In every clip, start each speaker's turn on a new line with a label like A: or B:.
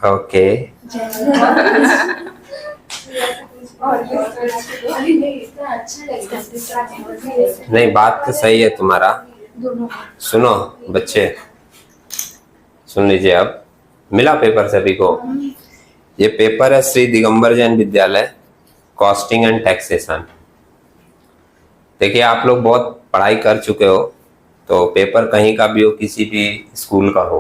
A: Okay, नहीं बात तो सही है तुम्हारा। सुनो बच्चे, सुन लीजिए, अब मिला पेपर सभी को। ये पेपर है श्री दिगंबर जैन विद्यालय, कॉस्टिंग एंड टैक्सेशन। देखिए आप लोग बहुत पढ़ाई कर चुके हो, तो पेपर कहीं का भी हो, किसी भी स्कूल का हो,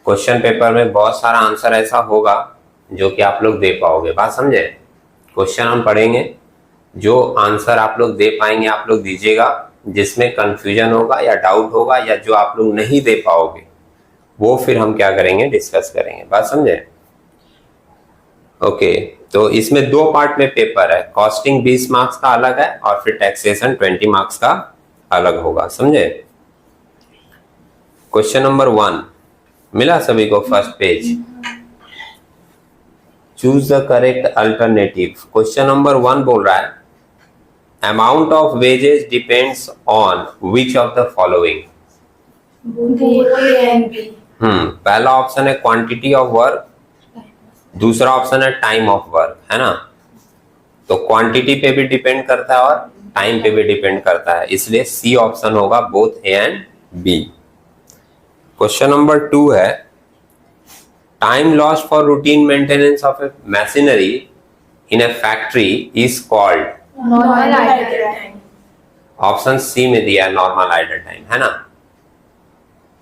A: क्वेश्चन पेपर में बहुत सारा आंसर ऐसा होगा जो कि आप लोग दे पाओगे। बात समझे? क्वेश्चन हम पढ़ेंगे, जो आंसर आप लोग दे पाएंगे आप लोग दीजिएगा, जिसमें कंफ्यूजन होगा या डाउट होगा या जो आप लोग नहीं दे पाओगे वो फिर हम क्या करेंगे, डिस्कस करेंगे। बात समझे? ओके, तो इसमें दो पार्ट में पेपर है, कॉस्टिंग 20 मार्क्स का अलग है और फिर टैक्सेशन 20 मार्क्स का अलग होगा। समझे? क्वेश्चन नंबर 1 मिला सभी को, first page. Choose the correct alternative. Question number 1 बोल रहा है amount of wages depends on which of the following. पहला ऑप्शन है क्वांटिटी ऑफ वर्क, दूसरा ऑप्शन है टाइम ऑफ वर्क, है ना? तो क्वांटिटी पे भी डिपेंड करता है और टाइम पे भी डिपेंड करता है, इसलिए सी ऑप्शन होगा, both A and B. Question number 2 है time lost for routine maintenance of a machinery in a factory is called normal idle time. Option C में दिया है नॉर्मल आइडल टाइम, है ना?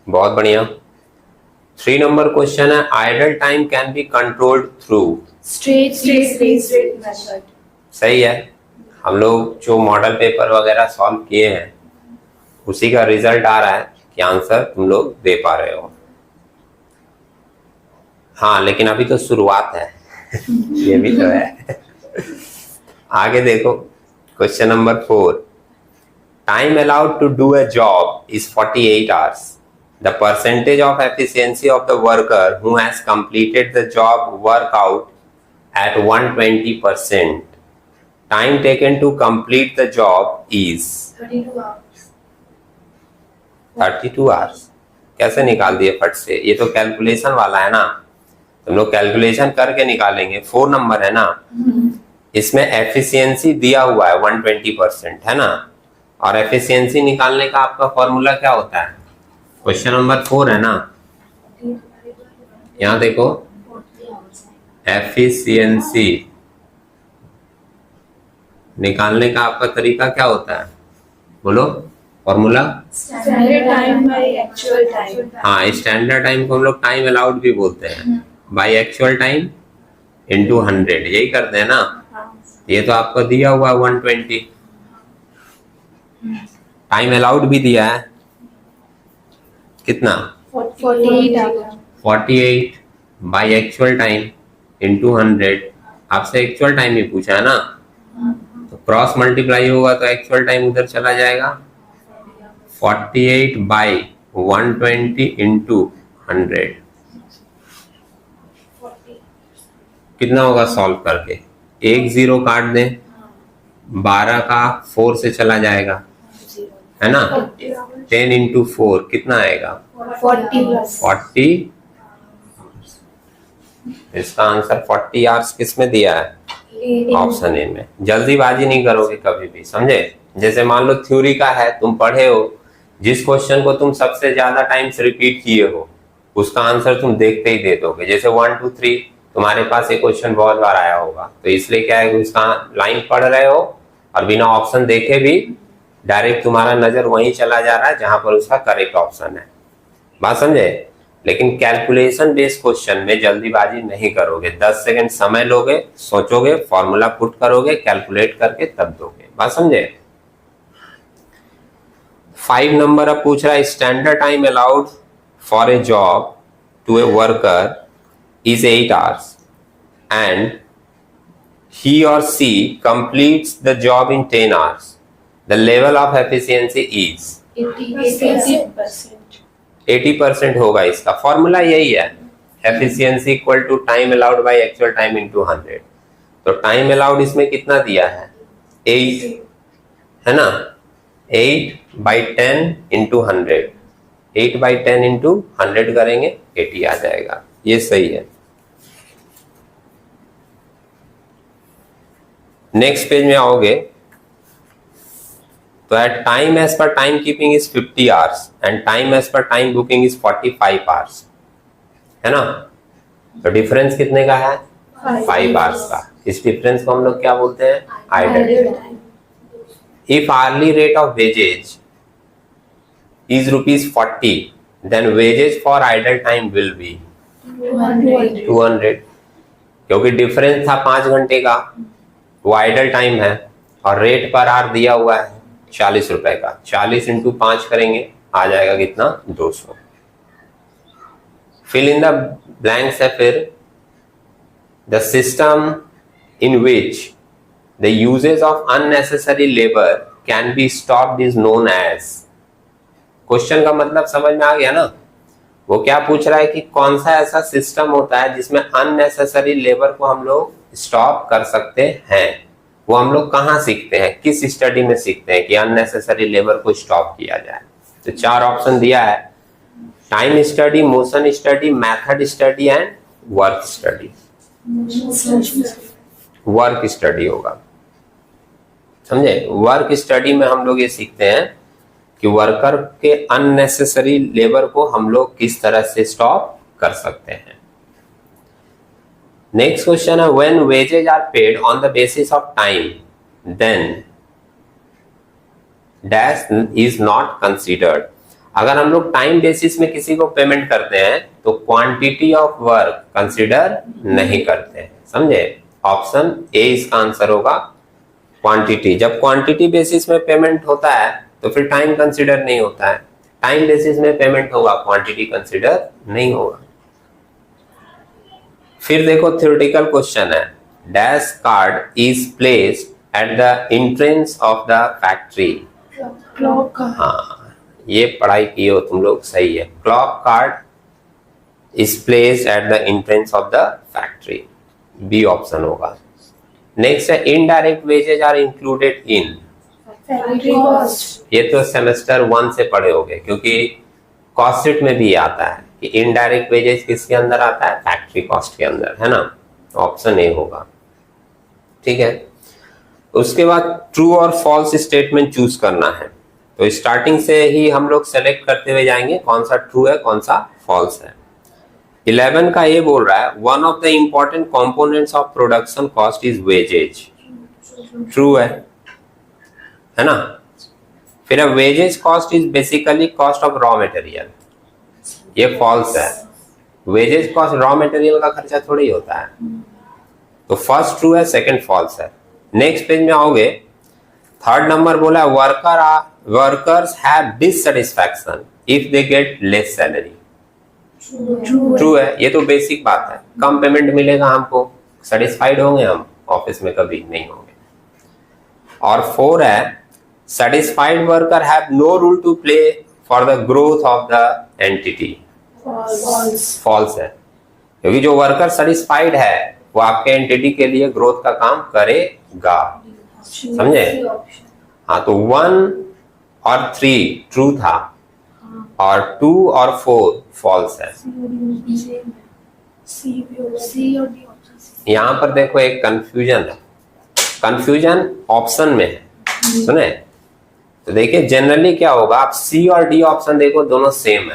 A: बहुत बढ़िया। 3 नंबर क्वेश्चन है idle time can be controlled through
B: straight method.
A: सही है। हम लोग जो मॉडल पेपर वगैरह सॉल्व किए हैं उसी का रिजल्ट आ रहा है कि आंसर तुम लोग दे पा रहे हो। हाँ, लेकिन अभी तो शुरुआत है ये भी तो है। आगे देखो, question number 4 time allowed to do a job is 48 hours. The percentage of efficiency of the worker who has completed the job work out at 120%. Time taken to complete the job is
B: 32 hours.
A: 32 hours। कैसे निकाल दिए फट से? ये तो calculation वाला है ना, तुम लोग कैलकुलेशन करके निकालेंगे। 4 नंबर है ना, इसमें एफिशिएंसी दिया हुआ है 120%, है ना? और एफिशिएंसी निकालने का आपका फॉर्मूला क्या होता है? क्वेश्चन नंबर 4 है ना, यहां देखो, एफिशिएंसी निकालने का आपका तरीका क्या होता है? बोलो formula.
B: Standard time bye actual time.
A: हाँ, स्टैंडर्ड टाइम को हम लोग टाइम अलाउड भी बोलते हैं, बाय एक्चुअल टाइम इंटू 100, यही करते हैं ना? ये तो आपको दिया हुआ 120, टाइम अलाउड भी दिया है कितना? 48 बाई एक्चुअल टाइम इंटू 100। आपसे एक्चुअल टाइम ही पूछा है ना, तो क्रॉस मल्टीप्लाई होगा तो एक्चुअल टाइम उधर चला जाएगा। 48 बाई 120 इंटू 100 कितना होगा सॉल्व करके? एक जीरो काट दें, 12 का 4 से चला जाएगा, है ना? 10 इंटू 4 कितना आएगा? 40। इसका आंसर 40 आवर्स किस में दिया है? ऑप्शन ए में। जल्दीबाजी नहीं करोगे कभी भी, समझे? जैसे मान लो थ्योरी का है, तुम पढ़े हो, जिस क्वेश्चन को तुम सबसे ज्यादा टाइम्स रिपीट किए हो उसका आंसर तुम देखते ही दे दोगे। जैसे 1 2 3 तुम्हारे पास एक क्वेश्चन बहुत बार आया होगा, तो इसलिए क्या है, उसका लाइन पढ़ रहे हो और बिना ऑप्शन देखे भी डायरेक्ट तुम्हारा नजर वहीं चला जा रहा है जहां पर उसका करेक्ट ऑप्शन है। बात समझे? लेकिन कैलकुलेशन बेस्ड क्वेश्चन में जल्दीबाजी नहीं करोगे, 10 सेकंड समय लोगे, सोचोगे, फॉर्मूला पुट करोगे, कैलकुलेट करके तब दोगे। बात समझे? 5 नंबर अब पूछ रहा है standard time allowed for a job to a worker is 8 hours and he or she completes the job in 10 hours. The level of efficiency is
B: 80%।
A: 80% होगा। इसका फॉर्मूला यही है, efficiency equal to time allowed by actual time into 100। तो time allowed इसमें कितना दिया है? 8, है ना? 8 बाई 10 इंटू 100, 8/10 इंटू 100 करेंगे 80 आ जाएगा, ये सही है। नेक्स्ट पेज में आओगे तो at time as per time keeping is 50 hours and time as per time booking is 45 hours, है ना। तो डिफरेंस कितने का है? 5 आवर्स का। इस डिफरेंस को हम लोग क्या बोलते हैं? Idle time. If hourly rate of wages is ₹40, then wages for idle time will be 200, क्योंकि डिफरेंस था 5 घंटे का, वो आइडल टाइम है और रेट पर आर दिया हुआ है 40 रुपए का। 40 इंटू 5 करेंगे आ जाएगा कितना? 200। फिल इन द ब्लैंक्स है फिर the system in which the usages of unnecessary labour can be stopped is known as. Question का मतलब समझ में आ गया ना। वो क्या पूछ रहा है कि कौन सा ऐसा सिस्टम होता है जिसमें अननेसेसरी लेबर को हम लोग स्टॉप कर सकते हैं। वो हम लोग कहाँ सीखते हैं, किस स्टडी में सीखते हैं कि अननेसेसरी लेबर को स्टॉप किया जाए। तो 4 ऑप्शन दिया है, time study, motion study, method study and work study. Work study होगा, समझे। वर्क स्टडी में हम लोग ये सीखते हैं कि वर्कर के अननेसेसरी लेबर को हम लोग किस तरह से स्टॉप कर सकते हैं। नेक्स्ट क्वेश्चन है when wages are paid on the basis of time then dash is not considered. अगर हम लोग टाइम बेसिस में किसी को पेमेंट करते हैं तो क्वांटिटी ऑफ वर्क कंसीडर नहीं करते हैं, समझे। ऑप्शन ए इसका आंसर होगा, क्वांटिटी। जब क्वांटिटी बेसिस में पेमेंट होता है तो फिर टाइम कंसीडर नहीं होता है। टाइम बेसिस में पेमेंट होगा, क्वांटिटी कंसीडर नहीं होगा। फिर देखो थ्योरेटिकल क्वेश्चन है, dash card is placed at the entrance of the factory.
B: Clock का,
A: हाँ ये पढ़ाई की हो तुम लोग, सही है। Clock card is placed at the entrance of the factory, B option होगा। नेक्स्ट है indirect wages are included in.
B: Factory cost,
A: ये तो सेमेस्टर 1 से पढ़े होगे क्योंकि कॉस्ट शीट में भी आता है कि इनडायरेक्ट वेजेस किसके अंदर आता है? फैक्ट्री कॉस्ट के अंदर, है ना। ऑप्शन ए होगा, ठीक है। उसके बाद ट्रू और फॉल्स स्टेटमेंट चूज करना है। तो स्टार्टिंग से ही हम लोग सेलेक्ट करते हुए जाएंगे कौन सा ट्रू है कौन सा फॉल्स है। 11 का ये बोल रहा है one of the important components of production cost is wages. True है ना। फिर अब wages cost is basically cost of raw material, ये फॉल्स है। वेजेज कॉस्ट रॉ मटेरियल का खर्चा थोड़ी ही होता है। तो फर्स्ट ट्रू है, सेकंड फॉल्स है। नेक्स्ट पेज में आओगे, थर्ड नंबर बोला workers have dissatisfaction if they get less salary. True है, ये तो बेसिक बात है। कम पेमेंट मिलेगा हमको, सेटिस्फाइड होंगे हम ऑफिस में? कभी नहीं होंगे। और 4 है satisfied worker have no role to play for the growth of the entity। false है, क्योंकि जो वर्कर सेटिस्फाइड है वो आपके एंटिटी के लिए ग्रोथ का काम करेगा, समझे। हाँ तो 1 और 3 ट्रू था और 2 और 4 फॉल्स है। यहाँ पर देखो एक कंफ्यूजन है, कंफ्यूजन ऑप्शन में है, सुने। तो देखिए जनरली क्या होगा, आप सी और डी ऑप्शन देखो दोनों सेम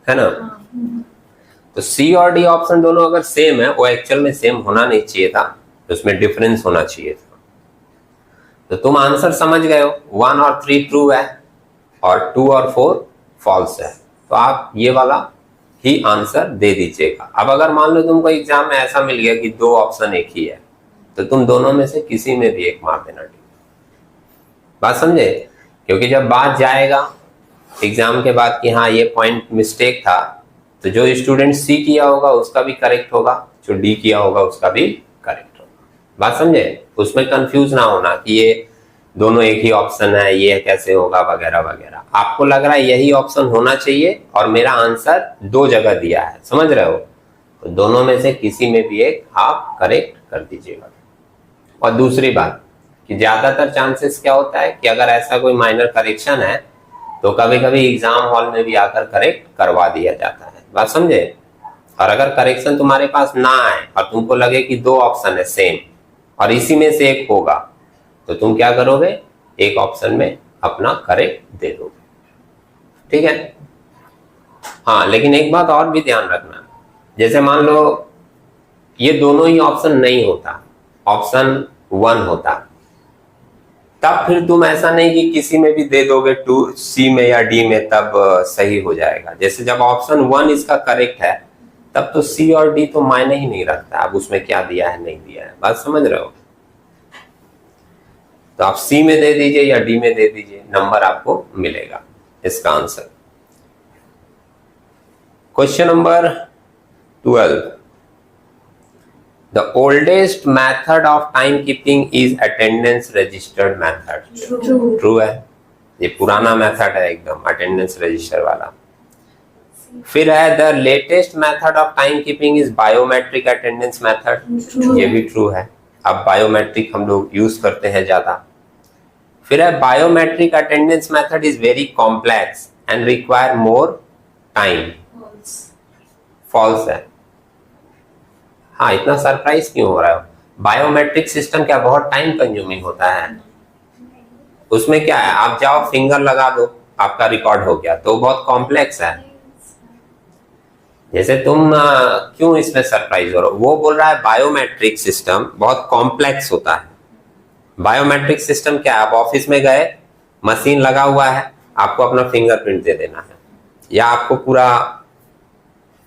A: है ना। तो सी और डी ऑप्शन दोनों अगर सेम है, वो एक्चुअल में सेम होना नहीं चाहिए था, तो उसमें डिफरेंस होना चाहिए था। तो तुम आंसर समझ गए हो, 1 और 3 ट्रू है और 2 और 4 फॉल्स है। तो आप ये वाला ही आंसर दे दीजिएगा। अब अगर मान लो तुमको एग्जाम में ऐसा मिल गया कि 2 ऑप्शन एक ही है, तो तुम दोनों में से किसी में भी एक मार देना, ठीक। बात समझे। क्योंकि जब बात जाएगा एग्जाम के बाद कि हाँ ये पॉइंट मिस्टेक था, तो जो स्टूडेंट सी किया होगा उसका भी करेक्ट होगा, जो डी किया होगा उसका भी करेक्ट होगा। बात समझे। उसमें कंफ्यूज ना होना कि ये दोनों एक ही ऑप्शन है, ये कैसे होगा वगैरह वगैरह। आपको लग रहा है यही ऑप्शन होना चाहिए और मेरा आंसर 2 जगह दिया है, समझ रहे हो, तो दोनों में से किसी में भी एक आप करेक्ट कर दीजिएगा। और दूसरी बात, कि ज्यादातर चांसेस क्या होता है कि अगर ऐसा कोई माइनर करेक्शन है तो कभी कभी एग्जाम हॉल में भी आकर करेक्ट करवा दिया जाता है। बात समझे? और अगर करेक्शन तुम्हारे पास ना आए और तुमको लगे कि दो ऑप्शन है सेम और इसी में से एक होगा, तो तुम क्या करोगे, एक ऑप्शन में अपना करेक्ट दे दोगे। ठीक है? हाँ, लेकिन एक बात और भी ध्यान रखना, जैसे मान लो ये दोनों ही ऑप्शन नहीं होता, ऑप्शन 1 होता, तब फिर तुम ऐसा नहीं कि किसी में भी दे दोगे 2C में या D में तब सही हो जाएगा। जैसे जब ऑप्शन 1 इसका करेक्ट है तब तो C और D तो मायने ही नहीं रखता, अब उसमें क्या दिया है नहीं दिया है। बात समझ रहे हो? तो आप C में दे दीजिए या D में दे दीजिए, नंबर आपको मिलेगा इसका answer. Question number 12, the oldest method of time keeping is attendance registered method. True है, ये पुराना मेथड है एकदम, अटेंडेंस रजिस्टर वाला। फिर है the latest method of time keeping is biometric attendance method, ये भी ट्रू है, अब बायोमेट्रिक हम लोग यूज करते हैं ज्यादा। फिर है biometric attendance method is very complex and require more time, false है। हाँ, इतना सरप्राइज क्यों हो रहा है? बायोमेट्रिक सिस्टम क्या बहुत टाइम कंज्यूमिंग होता है? उसमें क्या है, आप जाओ फिंगर लगा दो आपका रिकॉर्ड हो गया, तो बहुत कॉम्प्लेक्स है। जैसे तुम क्यों इसमें सरप्राइज हो रहे हो? वो बोल रहा है बायोमेट्रिक सिस्टम बहुत कॉम्प्लेक्स होता है। बायोमेट्रिक सिस्टम क्या है, आप ऑफिस में गए, मशीन लगा हुआ है, आपको अपना फिंगरप्रिंट दे देना है या आपको पूरा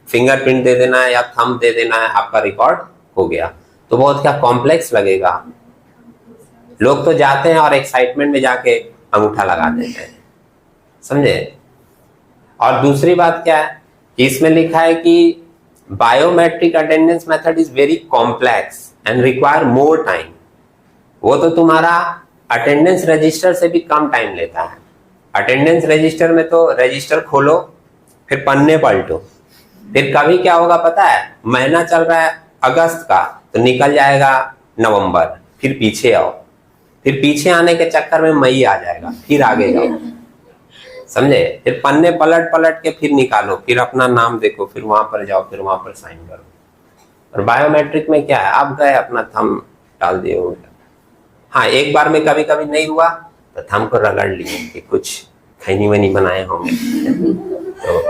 A: फिंगरप्रिंट दे देना है या थंब दे देना है, आपका रिकॉर्ड हो गया। तो बहुत क्या कॉम्प्लेक्स लगेगा? लोग तो जाते हैं और एक्साइटमेंट में जाके अंगूठा लगा देते हैं, समझे? और दूसरी बात क्या है कि इसमें लिखा है कि biometric attendance method is very complex and require more time. वो तो तुम्हारा अटेंडेंस रजिस्टर से भी कम टाइम लेता है। अटेंडेंस रजिस्टर में तो रजिस्टर खोलो, फिर पन्ने पलटो, फिर कभी क्या होगा पता है, महीना चल रहा है अगस्त का तो निकल जाएगा नवंबर, फिर पीछे आओ, फिर पीछे आने के चक्कर में मई आ जाएगा, फिर आगे जाओ, समझे? फिर पन्ने पलट पलट के फिर निकालो, फिर अपना नाम देखो, फिर वहां पर जाओ, फिर वहां पर साइन करो। और बायोमेट्रिक में क्या है, आप गए अपना थंब डाल दिए हो। हाँ, एक बार में कभी कभी नहीं हुआ तो थंब को रगड़ लिए कि कुछ खैनी वनी बनाए होंगे तो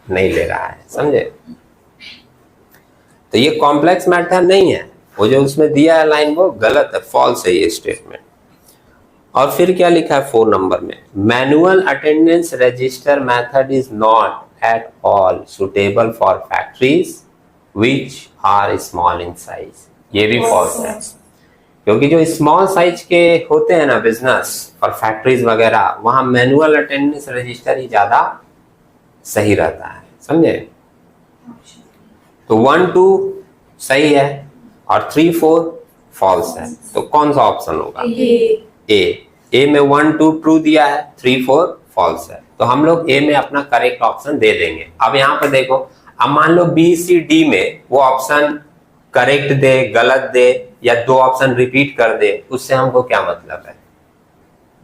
A: नहीं ले रहा है, समझे? तो ये कॉम्प्लेक्स मैटर नहीं है, वो जो उसमें दिया है लाइन वो गलत है, फॉल्स है ये स्टेटमेंट। और फिर क्या लिखा है 4 नंबर में, manual attendance register method is not at all suitable for factories which are small in size. ये भी फॉल्स है, क्योंकि जो स्मॉल साइज के होते हैं ना बिजनेस और फैक्ट्रीज वगैरह, वहां मैनुअल अटेंडेंस रजिस्टर ही ज्यादा सही रहता है, समझे? तो 1, 2 सही है और 3, 4 फॉल्स है। तो कौन सा ऑप्शन होगा? ए में 1, 2 ट्रू दिया है, 3, 4 फॉल्स है, तो हम लोग ए में अपना करेक्ट ऑप्शन दे देंगे। अब यहाँ पर देखो, अब मान लो बी सी डी में वो ऑप्शन करेक्ट दे, गलत दे या 2 ऑप्शन रिपीट कर दे, उससे हमको क्या मतलब है,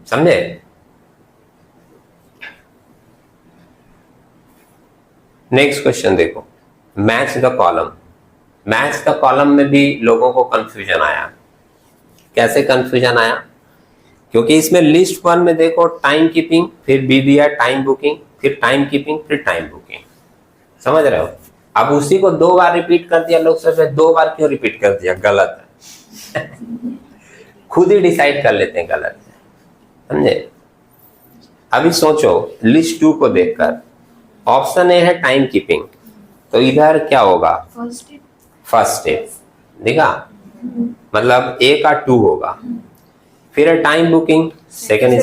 A: समझे? नेक्स्ट क्वेश्चन देखो, match the column. Match the column में भी लोगों को कंफ्यूजन आया। कैसे कंफ्यूजन आया? क्योंकि इसमें लिस्ट 1 में देखो टाइम कीपिंग, फिर बी दिया टाइम बुकिंग, फिर टाइम कीपिंग, फिर टाइम बुकिंग, समझ रहे हो? अब उसी को 2 बार रिपीट कर दिया, लोग सोच रहे 2 बार क्यों रिपीट कर दिया, गलत है। खुद ही डिसाइड कर लेते हैं गलत है, समझे? अभी सोचो लिस्ट 2 को देखकर, ऑप्शन ए है टाइम कीपिंग, तो इधर क्या होगा? फर्स्ट स्टेप देखा, मतलब ए का 2 होगा। फिर है टाइम बुकिंग, सेकेंड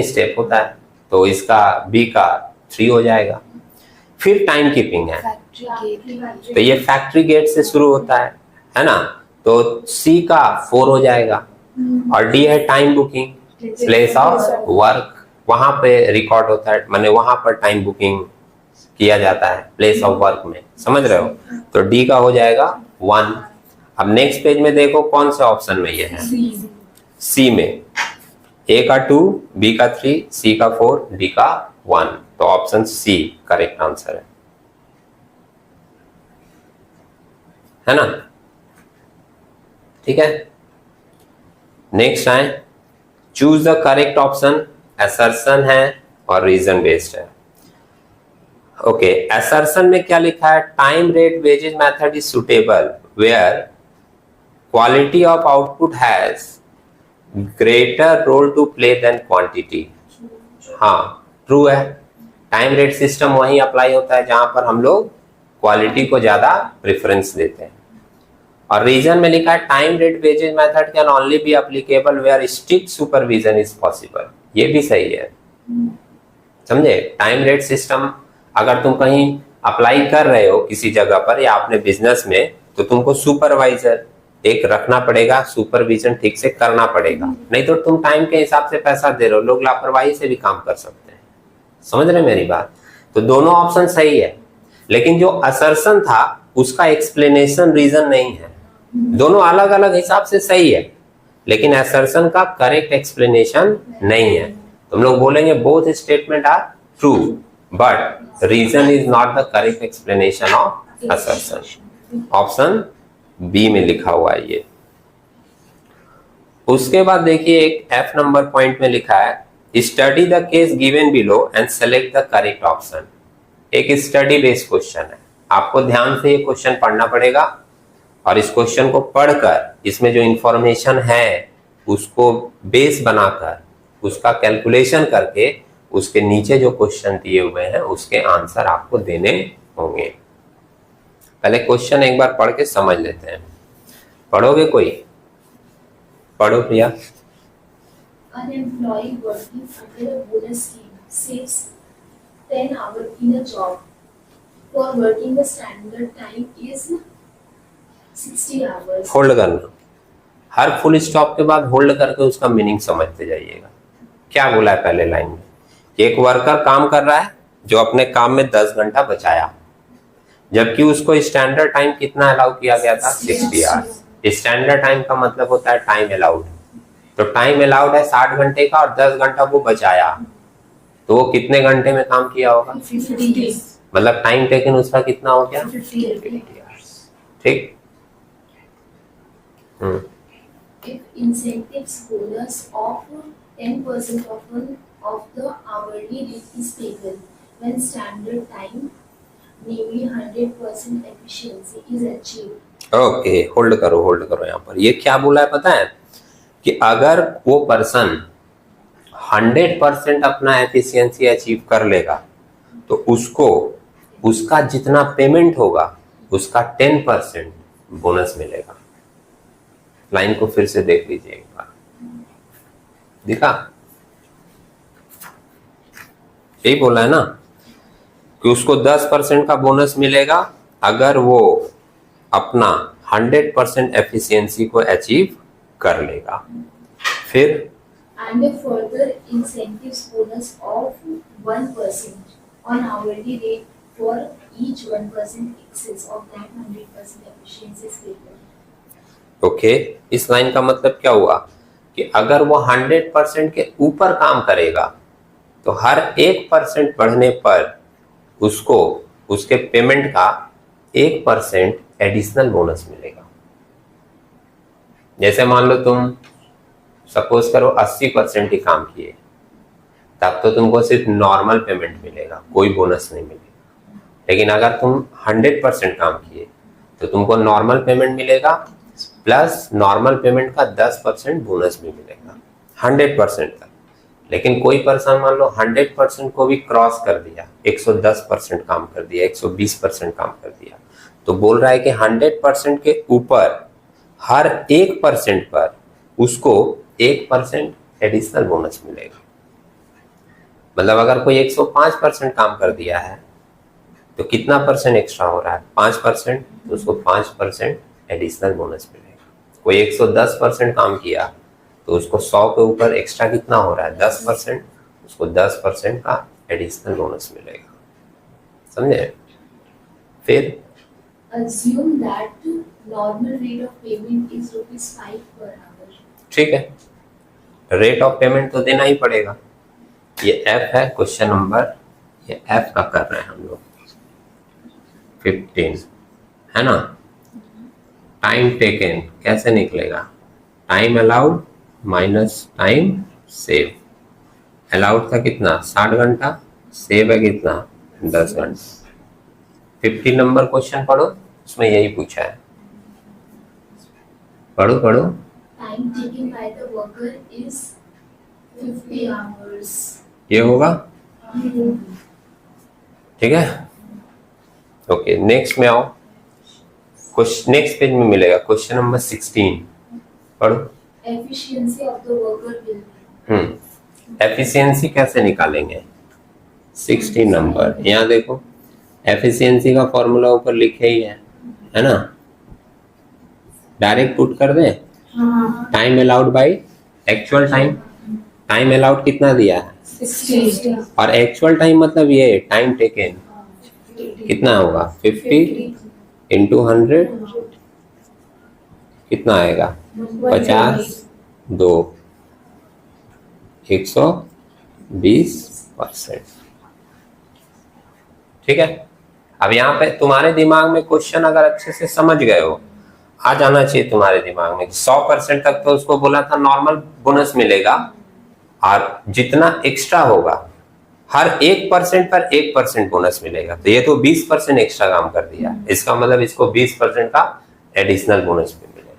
A: स्टेप होता है, तो इसका बी का 3 हो जाएगा। फिर टाइम कीपिंग है, तो ये फैक्ट्री गेट से शुरू होता है ना, तो सी का 4 हो जाएगा। और डी है time booking, place of work, वहां पे रिकॉर्ड होता है, माने वहां पर टाइम बुकिंग किया जाता है प्लेस ऑफ वर्क में, समझ रहे हो? तो डी का हो जाएगा 1। अब नेक्स्ट पेज में देखो कौन से ऑप्शन में ये है, सी में, ए का 2, बी का 3, सी का 4, डी का 1, तो ऑप्शन सी करेक्ट आंसर है ना? ठीक है, नेक्स्ट है choose the correct option, assertion है और रीजन बेस्ड है। ओके, असर्शन में क्या लिखा है? Time rate wages method is suitable where quality of output has greater role to play than quantity. हाँ, ट्रू है। टाइम रेट सिस्टम वहीं अप्लाई होता है जहां पर हम लोग क्वालिटी को ज्यादा प्रेफरेंस देते हैं। और रीजन में लिखा है time rate wages method can only be applicable where strict supervision is possible. ये भी सही है, समझे? टाइम रेट सिस्टम अगर तुम कहीं अप्लाई कर रहे हो किसी जगह पर या अपने बिजनेस में, तो तुमको सुपरवाइजर एक रखना पड़ेगा, सुपरविजन ठीक से करना पड़ेगा, नहीं तो तुम टाइम के हिसाब से पैसा दे रहे हो, लोग लापरवाही से भी काम कर सकते हैं। समझ रहे मेरी बात? तो दोनों ऑप्शन सही है, लेकिन जो असर्शन था उसका एक्सप्लेनेशन रीजन नहीं है। दोनों अलग अलग हिसाब से सही है, लेकिन असर्शन का करेक्ट एक्सप्लेनेशन नहीं है। तुम लोग बोलेंगे both statement are true but reason is not the correct explanation of assertion. Option B में लिखा हुआ है ये। उसके बाद देखिए एक एफ नंबर पॉइंट में लिखा है study the case given below and select the correct option. एक स्टडी बेस्ड क्वेश्चन है, आपको ध्यान से ये क्वेश्चन पढ़ना पड़ेगा और इस क्वेश्चन को पढ़कर इसमें जो इंफॉर्मेशन है उसको बेस बनाकर उसका कैलकुलेशन करके उसके नीचे जो क्वेश्चन दिए हुए हैं उसके आंसर आपको देने होंगे। पहले क्वेश्चन एक बार पढ़ के समझ लेते हैं। पढ़ोगे कोई? पढ़ो प्रिया।
C: An employee working under a bonus scheme saves 10 hours in a job. For working the standard time is 60 hours.
A: Hold करना, हर फुल स्टॉप के बाद होल्ड करके उसका मीनिंग समझते जाइएगा। क्या बोला है पहले लाइन में? एक वर्कर काम कर रहा है जो अपने काम में 10 घंटा बचाया, जबकि उसको स्टैंडर्ड टाइम कितना अलाउ किया गया था? 60 आवर्स। स्टैंडर्ड टाइम का मतलब होता है टाइम अलाउड, तो टाइम अलाउड है 60 घंटे का और 10 घंटा वो बचाया, तो वो कितने घंटे में काम किया होगा?
B: 50
A: मतलब टाइम टेकन उसका कितना हो गया?
B: 50
A: ठीक।
C: If incentives bonus of 10% of the hourly rate is taken when standard time, namely 100% efficiency is achieved.
A: Okay, hold करो यहाँ पर। ये क्या बोला है पता है? कि अगर वो पर्सन 100% अपना एफिशिएंसी अचीव कर लेगा तो उसको उसका जितना पेमेंट होगा उसका 10% बोनस मिलेगा। लाइन को फिर से देख लीजिए एक बार, दिखा? यही बोला है ना कि उसको 10% का बोनस मिलेगा अगर वो अपना 100% एफिशिएंसी को अचीव कर लेगा। फिर
C: And a further incentives bonus of 1% on hourly rate for each 1% excess of that 100% efficiency statement.
A: Okay, इस लाइन का मतलब क्या हुआ कि अगर वो 100% के ऊपर काम करेगा तो हर 1% बढ़ने पर उसको उसके पेमेंट का 1% एडिशनल बोनस मिलेगा। जैसे मान लो तुम सपोज करो 80% ही काम किए, तब तो तुमको सिर्फ नॉर्मल पेमेंट मिलेगा, कोई बोनस नहीं मिलेगा। लेकिन अगर तुम 100% काम किए तो तुमको नॉर्मल पेमेंट मिलेगा प्लस नॉर्मल पेमेंट का 10% बोनस भी मिलेगा 100% तक। लेकिन कोई पर्सन मान लो 100% को भी क्रॉस कर दिया, 110% काम कर दिया, 120% काम कर दिया, तो बोल रहा है कि 100% के ऊपर हर 1% पर उसको 1% एडिशनल बोनस मिलेगा। मतलब अगर कोई 105% काम कर दिया है तो कितना परसेंट एक्स्ट्रा हो रहा है? 5%, तो उसको 5% एडिशनल बोनस मिलेगा। कोई 110% काम किया तो उसको 100 के ऊपर एक्स्ट्रा कितना हो रहा है? 10%, उसको 10% का एडिशनल बोनस मिलेगा। समझे? फिर
C: Assume that normal rate of payment is rupees 5 per hour.
A: ठीक है, रेट ऑफ पेमेंट तो देना ही पड़ेगा। ये एफ है क्वेश्चन नंबर, ये एफ का कर रहे हैं हम लोग 15, है ना। टाइम टेकन कैसे निकलेगा, time allowed minus time save. Allowed था कितना 60 घंटा, सेव है कितना 10 घंटा। 15 नंबर क्वेश्चन पढ़ो, उसमें यही पूछा है, पढ़ो पढ़ो।
C: Time taken by the worker is 50 hours.
A: ये होगा, ठीक है। ओके नेक्स्ट में आओ, नेक्स्ट पेज में मिलेगा क्वेश्चन नंबर 16, पढ़ो।
C: Efficiency of the worker will be.
A: Efficiency कैसे निकालेंगे, 16 नंबर यहाँ देखो, एफिशिएंसी का फॉर्मूला ऊपर लिखे ही है ना। डायरेक्ट पुट कर दे, time allowed by actual time. Time allowed कितना दिया है
B: 60
A: और एक्चुअल टाइम मतलब ये टाइम टेकन कितना होगा 50 इंटू 100 कितना आएगा 50, 2 120%। ठीक है। अब यहाँ पे तुम्हारे दिमाग में क्वेश्चन अगर अच्छे से समझ गए हो, आ जाना चाहिए तुम्हारे दिमाग में 100% तक तो उसको बोला था नॉर्मल बोनस मिलेगा, और जितना एक्स्ट्रा होगा हर 1% पर 1% बोनस मिलेगा। तो ये तो 20% एक्स्ट्रा काम कर दिया, इसका मतलब इसको 20% का एडिशनल बोनस भी मिलेगा।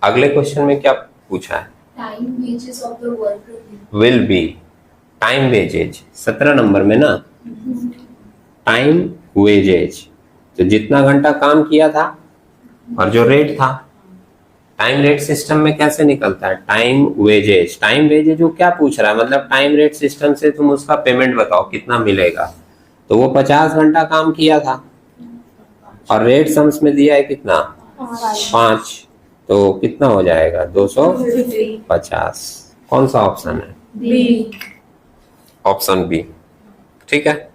A: अगले क्वेश्चन में क्या पूछा है,
C: Time wages of the worker
A: will be, time wages 17 number में ना, टाइम वेजेज तो जितना घंटा काम किया था और जो रेट था, टाइम रेट सिस्टम में कैसे निकलता है टाइम वेजेज। टाइम वेजेज वो क्या पूछ रहा है, मतलब टाइम रेट सिस्टम से तुम उसका पेमेंट बताओ कितना मिलेगा। तो वो 50 घंटा काम किया था और रेट सम्स में दिया है कितना 5, तो कितना हो जाएगा 250। कौन सा ऑप्शन है,
B: बी।
A: Option B. ठीक है।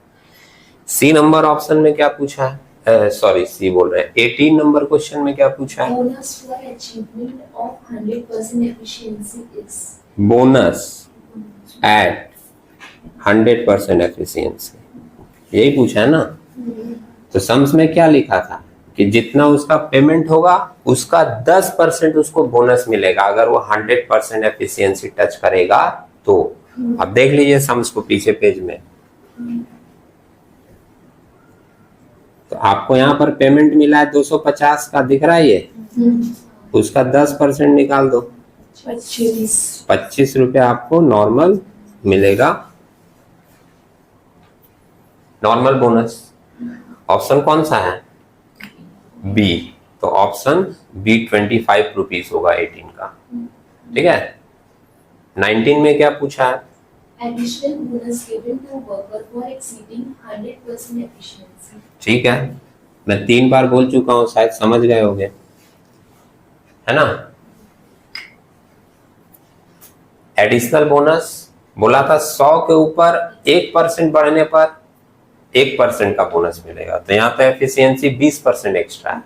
A: सी नंबर ऑप्शन में क्या पूछा है, सॉरी सी बोल रहे हैं, 18 नंबर क्वेश्चन में क्या पूछा है,
C: bonus for achievement of 100% efficiency is.
A: Bonus at 100% efficiency, यही पूछा है ना। तो सम्स में क्या लिखा था कि जितना उसका पेमेंट होगा उसका 10% उसको बोनस मिलेगा अगर वो 100% एफिशिएंसी टच करेगा तो। अब देख लीजिए सम्स को पीछे पेज में, तो आपको यहाँ पर पेमेंट मिला है 250 का, दिख रहा है ये, उसका 10% निकाल दो, 25 रुपये आपको नॉर्मल मिलेगा, नॉर्मल बोनस। ऑप्शन कौन सा है, बी। तो ऑप्शन बी 25 रुपीज होगा 18 का। ठीक है। 19 में क्या पूछा है,
C: Additional bonus given to worker for exceeding 100% efficiency.
A: ठीक है, मैं 3 बार बोल चुका हूं, शायद समझ गए होंगे, है ना। एडिशनल बोनस बोला था 100 के ऊपर 1% बढ़ने पर 1% का बोनस मिलेगा। तो यहाँ पे एफिशिएंसी 20% एक्स्ट्रा है,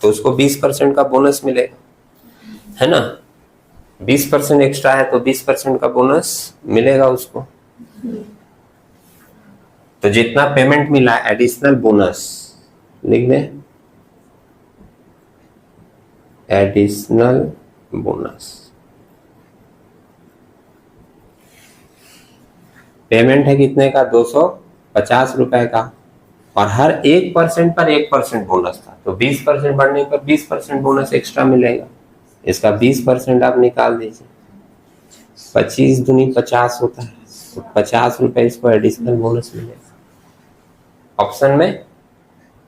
A: तो उसको 20% का बोनस मिलेगा, है ना। 20% एक्स्ट्रा है तो 20% का बोनस मिलेगा उसको। तो जितना पेमेंट मिला एडिशनल बोनस लिख दे, एडिशनल बोनस पेमेंट है कितने का 250 रुपए का, और हर 1% पर 1% बोनस था, तो 20% बढ़ने पर 20% बोनस एक्स्ट्रा मिलेगा। इसका 20% आप निकाल दीजिए, 25 दूनी 50 होता है, तो 50 रुपए इसको एडिशनल बोनस मिलेगा। ऑप्शन में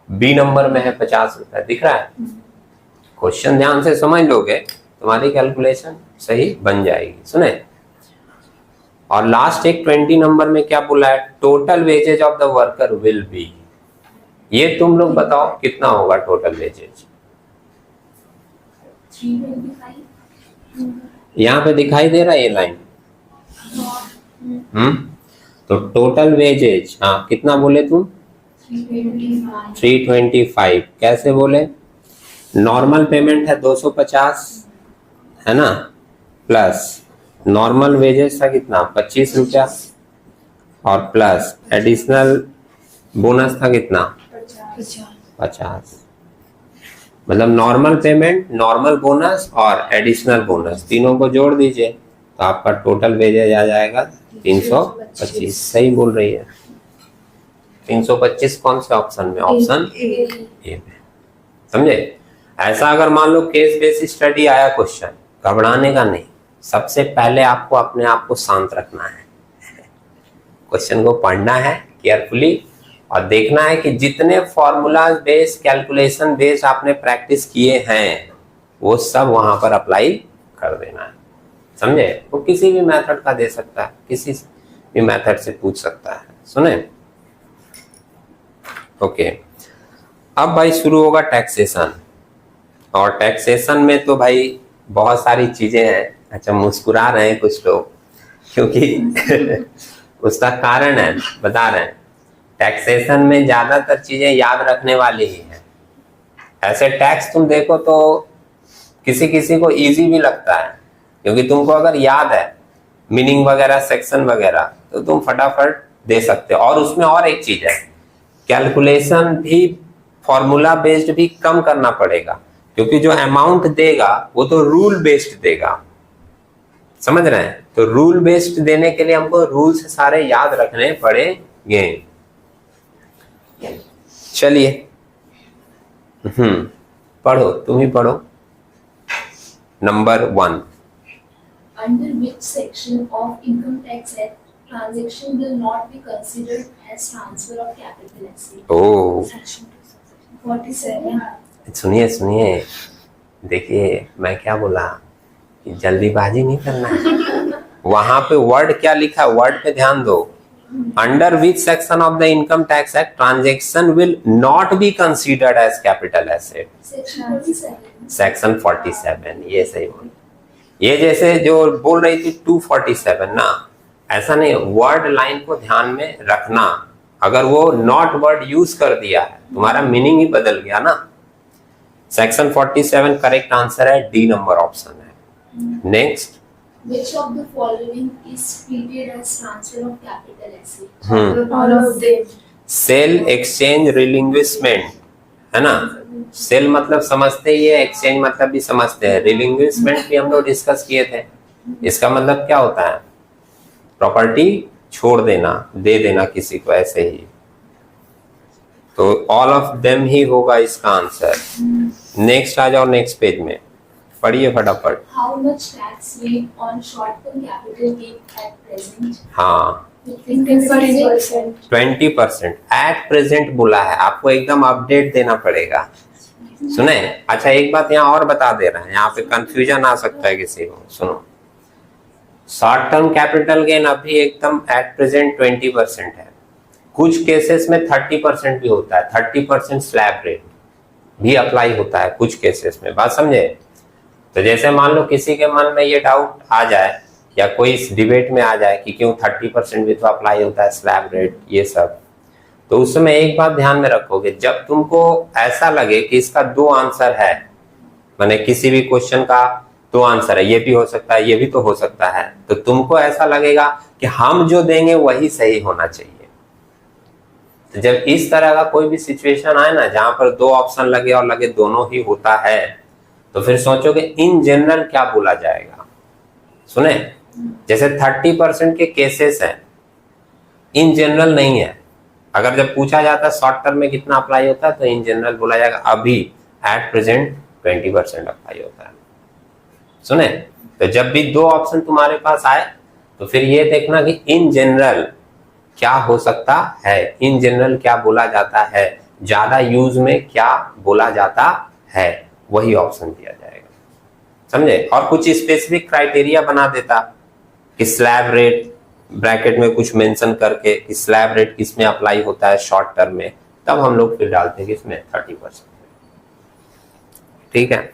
A: बी नंबर में है 50 रुपए, दिख रहा है। क्वेश्चन ध्यान से समझ लोगे तुम्हारी कैलकुलेशन सही बन जाएगी। सुने, और लास्ट एक 20 नंबर में क्या बोला है, total wages of the worker will be. ये तुम लोग बताओ कितना होगा टोटल वेजेज,
C: 325.
A: यहाँ पे दिखाई दे रहा है ये लाइन। तो टोटल वेजेज हाँ कितना बोले तुम
C: 325.
A: 325। कैसे बोले, नॉर्मल पेमेंट है 250 है ना, प्लस नॉर्मल वेजेस था कितना 25 रुपया और प्लस एडिशनल बोनस था कितना 50। मतलब नॉर्मल पेमेंट, नॉर्मल बोनस और एडिशनल बोनस तीनों को जोड़ दीजिए तो आपका टोटल वेजेज आ जाएगा 325। सही बोल रही है। 325 कौन से ऑप्शन में? ऑप्शन ए में। समझे? ऐसा अगर मान लो केस बेस्ड स्टडी आया क्वेश्चन, घबराने का नहीं, सबसे पहले आपको अपने आप को शांत रखना है, क्वेश्चन को पढ़ना है केयरफुली और देखना है कि जितने फॉर्मूलाज बेस्ड, कैलकुलेशन बेस्ड आपने प्रैक्टिस किए हैं वो सब वहां पर अप्लाई कर देना है। समझे? वो किसी भी मेथड का दे सकता है, किसी भी मेथड से पूछ सकता है। सुने? ओके, अब भाई शुरू होगा टैक्सेशन। और टैक्सेशन में तो भाई बहुत सारी चीजें हैं। अच्छा, मुस्कुरा रहे हैं कुछ लोग क्योंकि उसका कारण है, बता रहे हैं। टैक्सेशन में ज्यादातर चीजें याद रखने वाली ही है। ऐसे टैक्स तुम देखो तो किसी किसी को इजी भी लगता है, क्योंकि तुमको अगर याद है मीनिंग वगैरह, सेक्शन वगैरह, तो तुम फटाफट दे सकते हो। और उसमें और एक चीज है, कैलकुलेशन भी फॉर्मूला बेस्ड भी कम करना पड़ेगा, क्योंकि जो अमाउंट देगा वो तो रूल बेस्ड देगा। समझ रहे हैं? तो रूल बेस्ड देने के लिए हमको रूल्स सारे याद रखने पड़ेंगे। चलिए, पढ़ो, तुम ही पढ़ो। Number 1,
C: Under which section of Income Tax Act transaction will not be considered as transfer of capital asset?
A: ओ
C: 47.
A: सुनिए सुनिए, देखिए मैं क्या बोला कि जल्दीबाजी नहीं करना है। वहां पे वर्ड क्या लिखा है, वर्ड पे ध्यान दो। Under which section of the income tax act transaction will not be considered as capital asset?
C: Section 47.
A: Section 47, ये सही बोल। ये जैसे जो बोल रही थी 247 ना, ऐसा नहीं, वर्ड लाइन को ध्यान में रखना। अगर वो नॉट वर्ड यूज कर दिया है, तुम्हारा मीनिंग ही बदल गया ना। सेक्शन 47 करेक्ट आंसर है, डी नंबर ऑप्शन है। Next,
C: Which of the following is treated as transfer of capital asset?
B: All of them.
A: Sale exchange relinquishment, है ना। सेल मतलब समझते ही है, एक्सचेंज मतलब भी समझते हैं, रिलिंग्विशमेंट भी हम लोग डिस्कस किए थे। इसका मतलब क्या होता है? प्रॉपर्टी छोड़ देना, दे देना किसी को ऐसे ही। तो ऑल ऑफ देम ही होगा इसका आंसर। नेक्स्ट आ जाओ, नेक्स्ट पेज में पढ़िए फटाफट।
C: How much tax rate on short-term capital gain at present?
A: हाँ,
B: 20%.
A: 20%। एट प्रेजेंट बोला है, आपको एकदम अपडेट देना पड़ेगा। सुने? अच्छा, एक बात यहाँ और बता दे रहे हैं, यहाँ पे कंफ्यूजन आ सकता है किसी को। सुनो, शॉर्ट टर्म कैपिटल गेन अभी एकदम एट प्रेजेंट 20% है। कुछ केसेस में 30% भी होता है, 30% स्लैब रेट भी अप्लाई होता है कुछ केसेस में। बात समझे? तो जैसे मान लो किसी के मन में ये डाउट आ जाए या कोई इस डिबेट में आ जाए कि क्यों 30% भी तो अप्लाई होता है, स्लैब रेट, ये सब, तो उस समय एक बात ध्यान में रखोगे, जब तुमको ऐसा लगे कि इसका 2 आंसर है, माने किसी भी क्वेश्चन का 2 आंसर है, ये भी हो सकता है, ये भी तो हो सकता है, तो तुमको ऐसा लगेगा कि हम जो देंगे वही सही होना चाहिए। तो जब इस तरह का कोई भी सिचुएशन आए ना, जहां पर 2 ऑप्शन लगे और लगे दोनों ही होता है, तो फिर सोचोगे इन जनरल क्या बोला जाएगा। सुने? जैसे 30% के केसेस हैं, इन जनरल नहीं है। अगर जब पूछा जाता है शॉर्ट टर्म में कितना अप्लाई होता है, तो इन जनरल बोला जाएगा, अभी एट प्रेजेंट 20% अप्लाई होता है। सुने? तो जब भी 2 ऑप्शन तुम्हारे पास आए, तो फिर ये देखना कि इन जनरल क्या हो सकता है, इन जनरल क्या बोला जाता है, ज्यादा यूज में क्या बोला जाता है, वही ऑप्शन दिया जाएगा। समझे? और कुछ स्पेसिफिक क्राइटेरिया बना देता कि स्लैब रेट ब्रैकेट में कुछ मेंशन करके कि स्लैब रेट किस में अप्लाई होता है शॉर्ट टर्म में, तब हम लोग फिर डालते हैं कि इसमें 30%। ठीक है,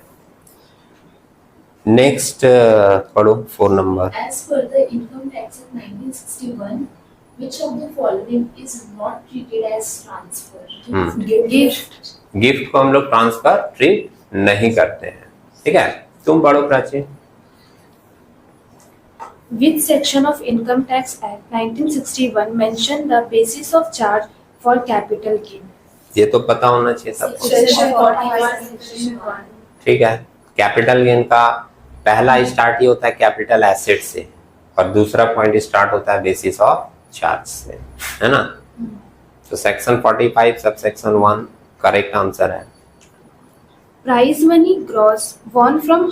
A: नेक्स्ट पढ़ो 4 number.
C: As per the Income Tax Act 1961, which of the following is not treated as transfer?
B: Gift.
A: Gift को हम लोग ट्रांसफर ट्रीट नहीं करते हैं। ठीक है, तुम पढ़ो Prachi.
B: Which section of Income Tax Act 1961 mentioned the basis of charge for capital gain?
A: ये तो पता होना चाहिए सबको।
B: Section 45, Section 1.
A: ठीक है, कैपिटल गेन का पहला स्टार्ट ही होता है कैपिटल एसेट से और दूसरा पॉइंट स्टार्ट होता है बेसिस ऑफ चार्ज से, है ना। तो section 45 sub section 1 correct answer है।
B: Prize money gross won from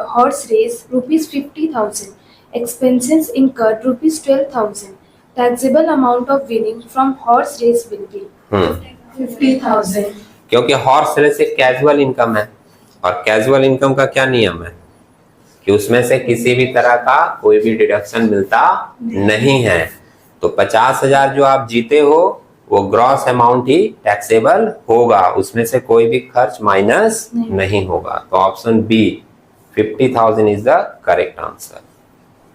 B: horse race rupees 50,000. Expenses incurred rupees 12,000. Taxable amount of winning from horse race will be 50,000.
A: क्योंकि हॉर्स रेस एक casual income है और casual income का क्या नियम है कि उसमें से किसी भी तरह का कोई भी डिडक्शन मिलता नहीं है। तो 50,000 जो आप जीते हो वो ग्रॉस अमाउंट ही टैक्सेबल होगा, उसमें से कोई भी खर्च माइनस नहीं होगा। तो option B 50,000 is the correct answer.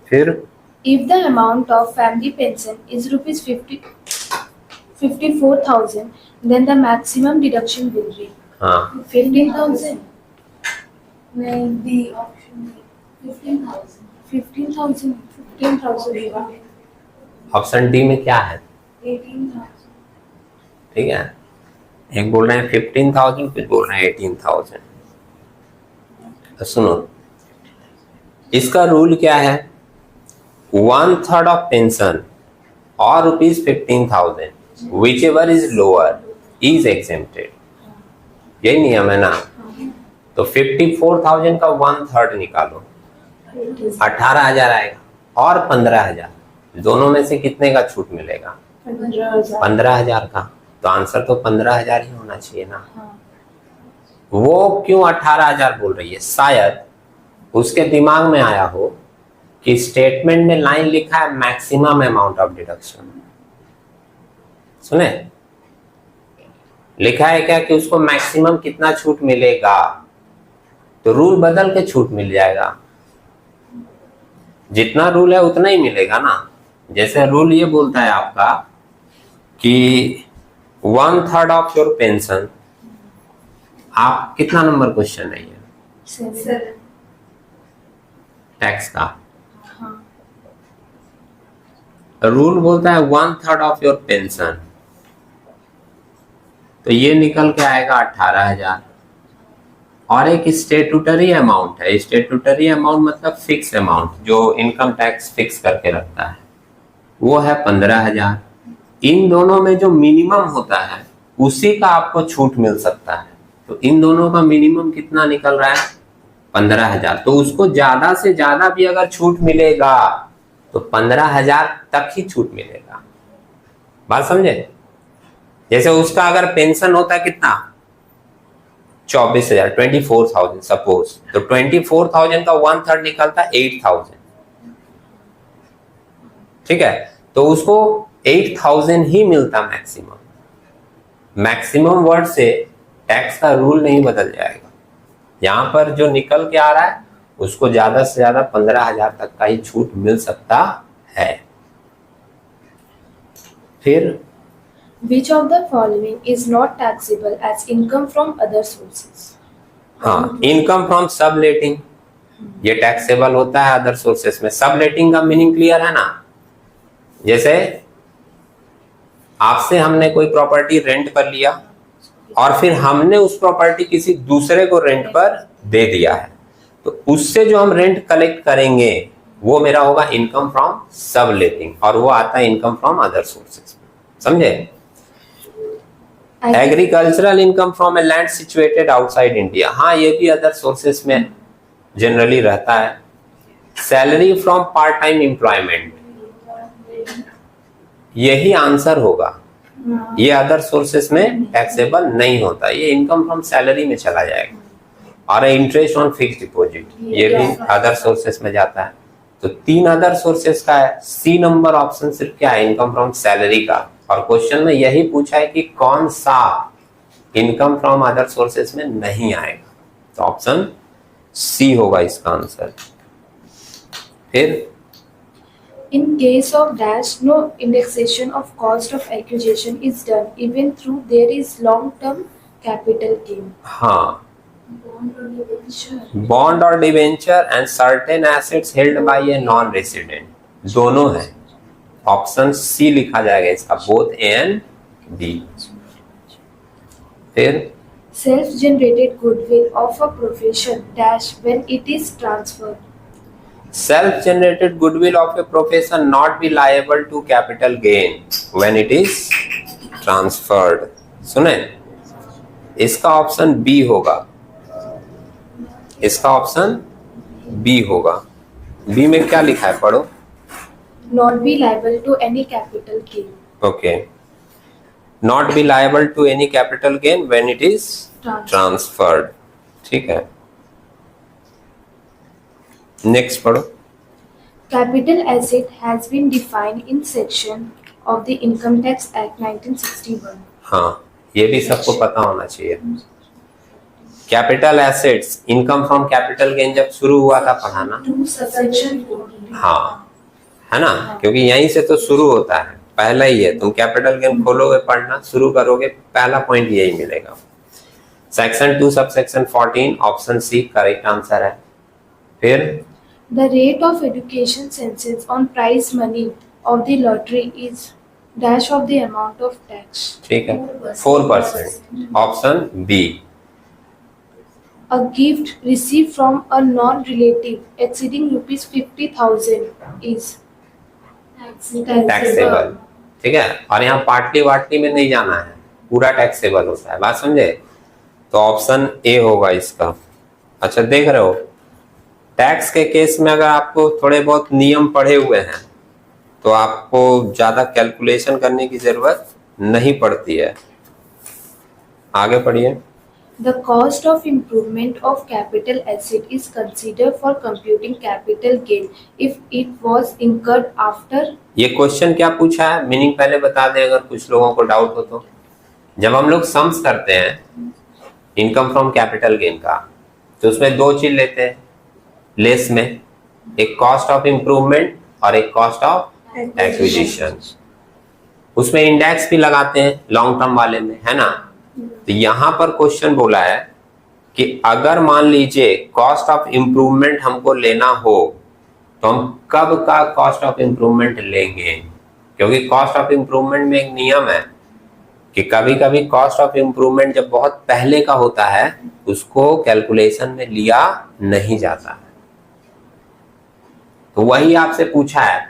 A: फिर
B: If the amount of family pension is rupees 54,000, then the maximum deduction will be
A: हाँ
B: 15,000.
C: Then the option B 15,000.
B: 15,000. 15,000.
A: Option D में क्या है?
C: 18,000.
A: ठीक है, एक बोल रहे हैं 15,000 कुछ बोल रहे हैं 18,000। तो सुनो इसका रूल क्या है, 1/3 ऑफ पेंशन और rupees 15,000 which ever is lower is exempted, यही नियम है ना। तो 54,000 का 1/3 निकालो, 18,000 आएगा और 15,000, दोनों में से कितने का छूट मिलेगा? 15,000 का। तो आंसर तो 15,000 ही होना चाहिए ना। वो क्यों 18,000 बोल रही है? शायद उसके दिमाग में आया हो कि स्टेटमेंट में लाइन लिखा है मैक्सिमम अमाउंट ऑफ डिडक्शन, सुने लिखा है क्या कि उसको मैक्सिमम कितना छूट मिलेगा, तो रूल बदल के छूट मिल जाएगा। जितना रूल है उतना ही मिलेगा ना। जैसे रूल ये बोलता है आपका कि 1/3 ऑफ योर पेंशन, आप कितना नंबर क्वेश्चन है ये?
B: 7.
A: टैक्स का
B: हाँ.
A: रूल बोलता है 1/3 ऑफ योर पेंशन, तो ये निकल के आएगा 18,000। और एक स्टेटूटरी अमाउंट है, स्टेटूटरी अमाउंट मतलब फिक्स अमाउंट जो इनकम टैक्स फिक्स करके रखता है, वो है 15,000। इन दोनों में जो मिनिमम होता है उसी का आपको छूट मिल सकता है। तो इन दोनों का मिनिमम कितना निकल रहा है? 15,000। तो उसको ज्यादा से ज्यादा भी अगर छूट मिलेगा तो 15,000 तक ही छूट मिलेगा। बात समझे? जैसे उसका अगर पेंशन होता है कितना, 24,000, 24,000 सपोज, तो 24,000 का 1/3 निकलता है 8,000। ठीक है, तो उसको 8,000 ही मिलता मैक्सिमम। मैक्सिमम वर्ड से टैक्स का रूल नहीं बदल जाएगा। यहां पर जो निकल के आ रहा है उसको ज्यादा से ज्यादा 15,000 तक का ही छूट मिल सकता है। फिर
B: Which of the following is not taxable as income from other sources?
A: हाँ, इनकम फ्रॉम सबलेटिंग ये टैक्सेबल होता है अदर सोर्सेस में। सबलेटिंग का मीनिंग क्लियर है ना? जैसे आपसे हमने कोई प्रॉपर्टी रेंट पर लिया और फिर हमने उस प्रॉपर्टी किसी दूसरे को रेंट पर दे दिया है, तो उससे जो हम रेंट कलेक्ट करेंगे वो मेरा होगा इनकम फ्रॉम सबलेटिंग, और वो आता है इनकम फ्रॉम अदर सोर्सेस। समझे? Agricultural income from a land situated outside India, हाँ ये भी अदर सोर्सेस में जनरली रहता है। Salary from part time employment, यही आंसर होगा। ये अदर सोर्सेस में टैक्सेबल नहीं होता, ये इनकम फ्रॉम सैलरी में चला जाएगा। और इंटरेस्ट ऑन फिक्स्ड डिपॉजिट ये भी अदर सोर्सेस में जाता है। तो 3 अदर सोर्सेस का है। सी नंबर ऑप्शन सिर्फ क्या है? इनकम फ्रॉम सैलरी का। और क्वेश्चन में यही पूछा है कि कौन सा इनकम फ्रॉम अदर सोर्सेस में नहीं आएगा, तो ऑप्शन सी होगा इसका आंसर। फिर
B: In case of dash, no indexation of cost of acquisition is done even though there is long-term capital gain.
A: हाँ, बॉन्ड और debenture and certain assets held by a non resident, दोनों है। Option C लिखा जाएगा इसका, both A and B. फिर
B: Self generated goodwill of a profession dash when it is transferred.
A: Self generated goodwill of a profession not be liable to capital gain when it is transferred. सुने, इसका option B होगा, इसका option B होगा। B में क्या लिखा है, पढ़ो।
B: Not be liable to any capital gain.
A: Okay, not be liable to any capital gain when it is transferred, ठीक है। नेक्स्ट पढ़ो।
B: Capital asset has been defined in section of the Income Tax Act 1961.
A: हाँ, ये भी सबको पता होना चाहिए। Capital assets, income from capital gain जब शुरू हुआ था पढ़ाना,
B: Section 14.
A: हाँ, है ना, क्योंकि यहीं से तो शुरू होता है, पहला ही है। तुम कैपिटल गेन खोलोगे, पढ़ना शुरू करोगे, पहला पॉइंट यही मिलेगा। Section 2 subsection 14 option C correct answer है। फिर
B: The rate of education census on prize money of the lottery is dash of the amount of tax.
A: ठीक है, 4%, option B.
B: A gift received from a non-relative exceeding rupees 50,000 is
A: taxable, ठीक है। और यहाँ partly वाटली में नहीं जाना है, पूरा टैक्सेबल होता है, बात समझे। तो ऑप्शन ए होगा इसका। अच्छा, देख रहे हो, टैक्स के केस में अगर आपको थोड़े बहुत नियम पढ़े हुए हैं तो आपको ज्यादा कैलकुलेशन करने की जरूरत नहीं पड़ती है। आगे पढ़िए।
B: The cost of improvement of capital asset is considered for computing capital gain if it was incurred after.
A: ये क्वेश्चन क्या पूछा है, मीनिंग पहले बता दें अगर कुछ लोगों को डाउट हो तो। जब हम लोग सम्स करते हैं इनकम फ्रॉम कैपिटल गेन का, तो उसमें दो चीज लेते हैं लेस में, एक कॉस्ट ऑफ इम्प्रूवमेंट और एक कॉस्ट ऑफ एक्विजिशन। उसमें इंडेक्स भी लगाते हैं लॉन्ग टर्म वाले में, है ना। तो यहां पर क्वेश्चन बोला है कि अगर मान लीजिए कॉस्ट ऑफ इम्प्रूवमेंट हमको लेना हो तो हम कब का कॉस्ट ऑफ इम्प्रूवमेंट लेंगे, क्योंकि कॉस्ट ऑफ इम्प्रूवमेंट में एक नियम है कि कभी कभी कॉस्ट ऑफ इम्प्रूवमेंट जब बहुत पहले का होता है उसको कैलकुलेशन में लिया नहीं जाता है। तो वही आपसे पूछा है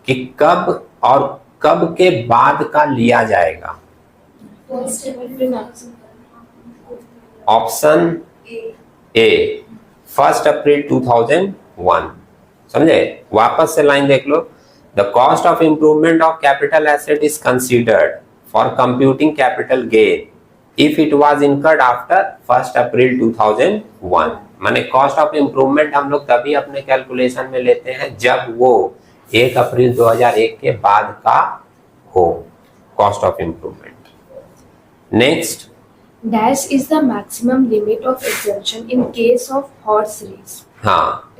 A: कि कब और कब के बाद का लिया जाएगा। Option A 1 April 2001। समझे, वापस से लाइन देख लो। The cost of improvement of capital asset is considered for computing capital gain if it was incurred after 1 April 2001। माने कॉस्ट ऑफ इंप्रूवमेंट हम लोग तभी अपने कैलकुलेशन में लेते हैं जब वो 1 अप्रैल 2001 के बाद का हो cost of improvement. Next,
B: dash is the maximum limit of exemption in case of horse race.
A: हाँ,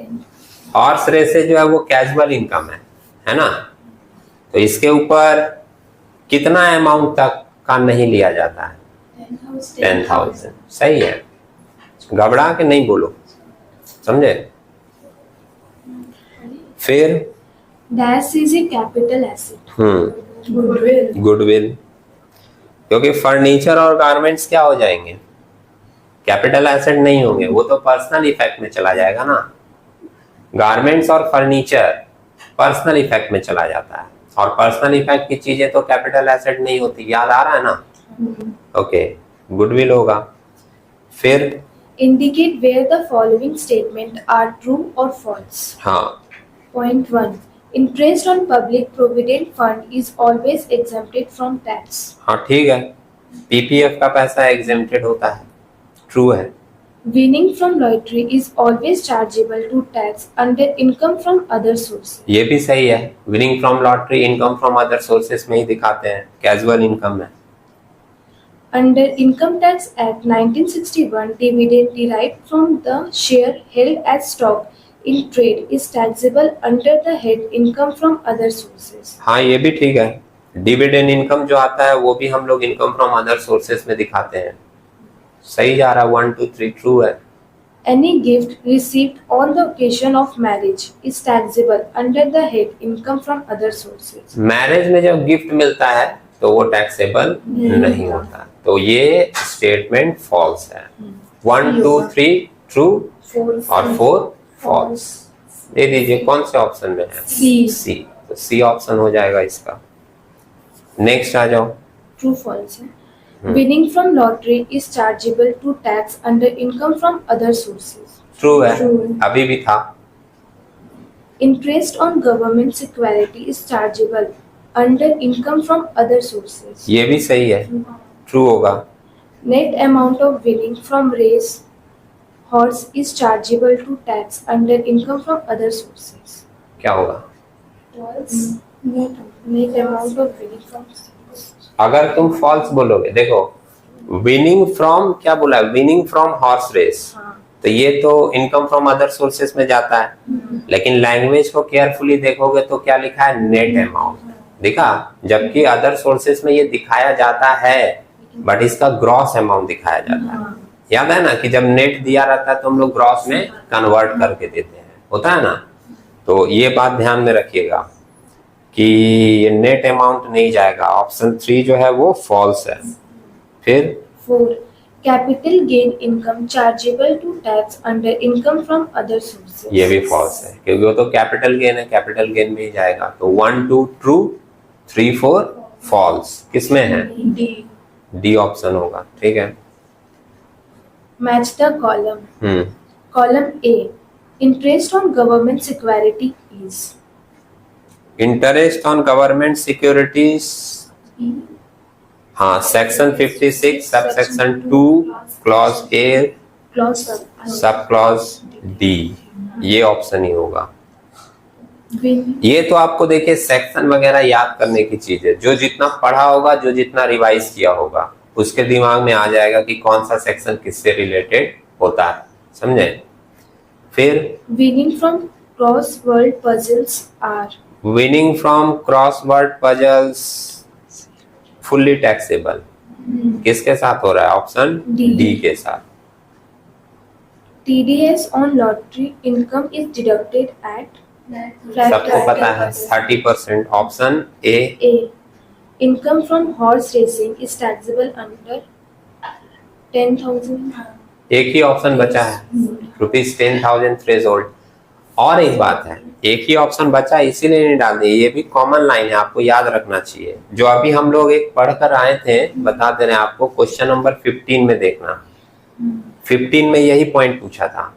A: हॉर्स रेस से जो है वो कैजुअल इनकम है ना। तो इसके ऊपर कितना अमाउंट तक का नहीं लिया जाता है? 10,000। सही है, घबरा के नहीं बोलो, समझे। फिर
B: Dash is a capital asset.
C: Goodwill.
A: Goodwill, क्योंकि फर्नीचर और गारमेंट्स क्या हो जाएंगे, कैपिटल एसेट नहीं होंगे, वो तो पर्सनल इफेक्ट में चला जाएगा ना। गारमेंट्स और फर्नीचर पर्सनल इफेक्ट में चला जाता है, और पर्सनल इफेक्ट की चीजें तो कैपिटल एसेट नहीं होती, याद आ रहा है ना। ओके, गुडविल होगा। फिर
B: Indicate where the following statement are true or false.
A: हाँ,
B: Point 1. Interest on public provident fund is always exempted from tax.
A: हाँ ठीक है, पीपीएफ का पैसा एग्जेम्प्टेड होता है, ट्रू है।
B: Winning from lottery is always chargeable to tax under income from other sources.
A: ये भी सही है, winning from lottery income from other sources में ही दिखाते हैं, कैजुअल इनकम है।
B: Under Income Tax Act 1961, dividend derived from the share held as stock in trade is taxable under the head income from other sources.
A: हाँ ये भी ठीक है, dividend income जो आता है वो भी हम लोग इनकम फ्रॉम अदर सोर्सेस में दिखाते हैं। सही जा रहा है, 1 2 3 ट्रू है।
B: Any gift received on the occasion of marriage is taxable under the head income from other sources.
A: Marriage में जब गिफ्ट मिलता है तो वो टैक्सेबल नहीं होता, तो ये स्टेटमेंट फॉल्स है। 1 2 3 ट्रू और 4 फॉल्स। दे दीजिए कौन से ऑप्शन में है? सी। तो सी ऑप्शन हो जाएगा इसका। नेक्स्ट आ जाओ।
B: True false है। Winning from lottery is chargeable to tax under income from other sources.
A: True है,
B: True.
A: अभी भी था।
B: Interest on government security is chargeable under income from other sources.
A: ये भी सही है, ट्रू होगा।
B: Net amount of winning from race horse is chargeable to tax under income from other sources.
A: क्या होगा?
C: False.
B: Net amount of winning from
A: अगर तुम false बोलोगे, देखो विनिंग फ्रॉम क्या बोला? विनिंग फ्रॉम हॉर्स रेस, तो ये तो इनकम फ्रॉम अदर सोर्सेस में जाता है। लेकिन लैंग्वेज को केयरफुली देखोगे तो क्या लिखा है? नेट अमाउंट दिखा, जबकि अदर सोर्सेस में ये दिखाया जाता है बट इसका ग्रॉस अमाउंट दिखाया जाता है। याद है ना कि जब नेट दिया रहता है तो हम लोग ग्रॉस में कन्वर्ट करके देते हैं, होता है ना। तो ये बात ध्यान में रखिएगा कि ये नेट अमाउंट नहीं जाएगा। ऑप्शन 3 जो है वो फॉल्स है। फिर
B: 4. Capital gain income chargeable to tax under income from other sources.
A: ये भी फॉल्स है क्योंकि वो तो कैपिटल गेन है, कैपिटल गेन में ही जाएगा। तो 1 2 ट्रू, 3 4 फॉल्स। किसमें है? डी ऑप्शन होगा। ठीक है।
B: Match the column. Column A. Interest on government security is.
A: Interest on government securities, हाँ, section 56 sub section 2 clause A
B: Clause
A: sub clause D, ये ऑप्शन ही होगा।
B: win.
A: ये तो आपको देखिए सेक्शन वगैरह याद करने की चीज है। जो जितना पढ़ा होगा, जो जितना रिवाइज किया होगा, उसके दिमाग में आ जाएगा कि कौन सा सेक्शन किससे रिलेटेड होता है, समझे। फिर
B: Winning from cross-word puzzles are.
A: Winning from crossword puzzles fully taxable. किसके साथ हो रहा है? ऑप्शन डी के साथ।
B: TDS on lottery income is deducted at.
A: सबको पता है 30%। Option A.
B: A. Income from horse racing is taxable under 10,000.
A: एक ही ऑप्शन बचा है, ₹10,000 थ्रेशोल्ड। और एक बात है, एक ही ऑप्शन बचा इसीलिए नहीं डाल दिए, ये भी कॉमन लाइन है, आपको याद रखना चाहिए। जो अभी हम लोग एक पढ़कर आए थे, बता दे रहे हैं आपको, क्वेश्चन नंबर 15 में देखना। 15 में यही पॉइंट पूछा था,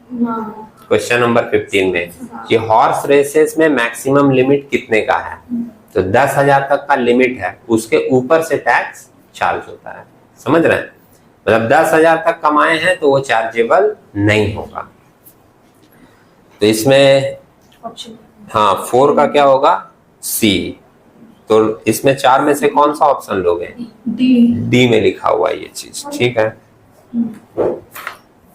A: क्वेश्चन नंबर 15 में कि हॉर्स रेसेस में मैक्सिमम लिमिट कितने का है। तो 10,000 तक का लिमिट है, उसके ऊपर से टैक्स चार्ज होता है, समझ रहे हैं। मतलब 10,000 तक कमाए हैं तो वो चार्जेबल नहीं होगा। तो इसमें हाँ 4 का क्या होगा? सी। तो इसमें 4 में से कौन सा ऑप्शन लोगे? डी में लिखा हुआ है ये चीज, ठीक है।